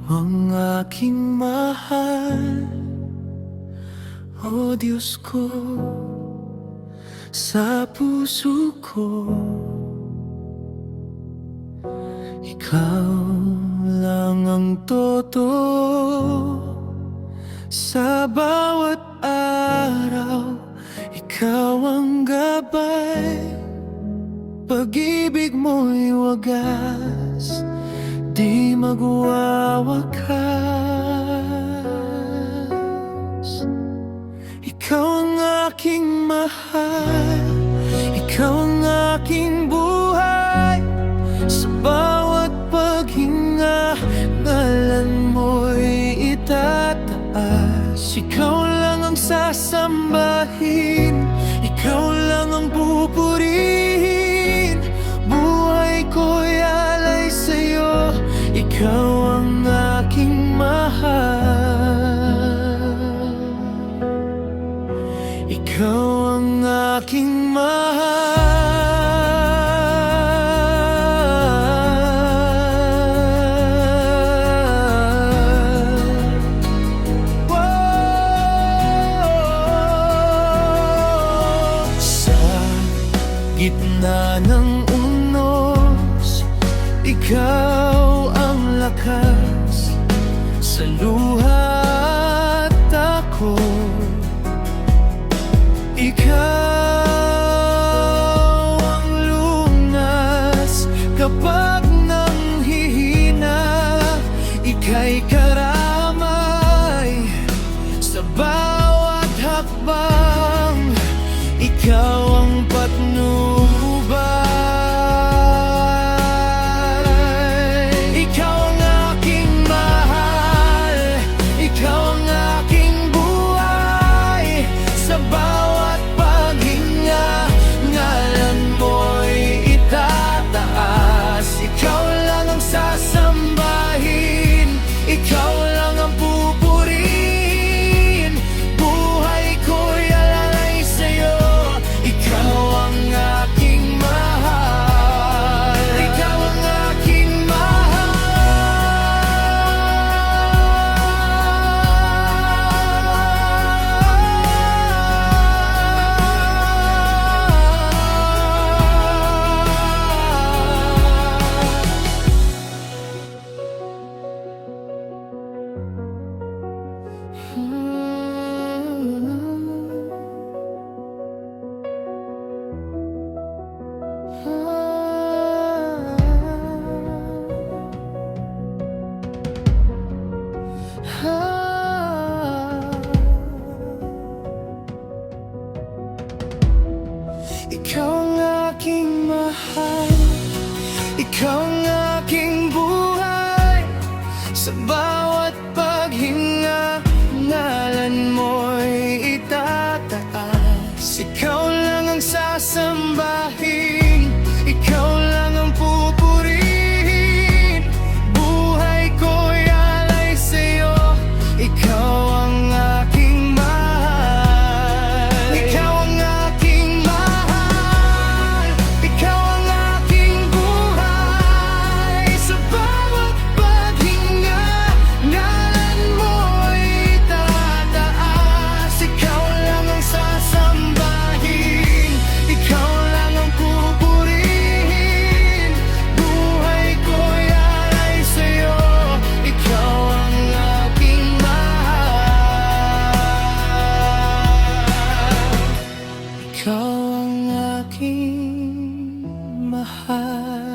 ang aking mahal. O Diyos ko, sa puso ko, Ikaw lang ang totoo. Sa bawat araw, Ikaw ang gabay. Pag-ibig mo'y wagas, di magwawakas. Ikaw ang aking mahal, Ikaw ang aking buhay. Sa bawat paghinga, ngalan mo'y itataas. Ikaw lang ang sasambahin, Ikaw lang ang pupurihin. Buhay ko'y alay sa'yo, Ikaw ang aking mahal. Ikaw ang aking mahal. Gitna ng unos, Ikaw ang lakas. Sa luha at takot, Ikaw ang lunas. Kapag nanghihina, Ika'y karamay. Sa bawat hakbang, Ikaw ang patnubay. Ikaw ang aking mahal, Ikaw ang aking buhay. Sa bawat paghinga, ngalan mo'y itataas. Ikaw lang ang sasambahin, Ikaw lang ang pupurihin. Buhay ko'y alalay sa'yo, Ikaw ang aking mahal. Ikaw ang aking Ikaw ang aking mahal, Ikaw ang aking buhay. Sa bawat paghinga, ngalan mo'y itataas. Ikaw lang ang sasambahin, Ikaw lang ang pupurihin. Buhay ko'y alay sa'yo, Ikaw ang aking mahal. Ikaw ang aking mahal, Ikaw ang aking buhay. Sa bawat paghinga, ngalan mo'y itataas. Ikaw lang ang sasambahin, Ikaw lang ang pupurihin. Buhay ko'y alay sa'yo, Ikaw ang aking mahal. Ikaw ang aking mahal.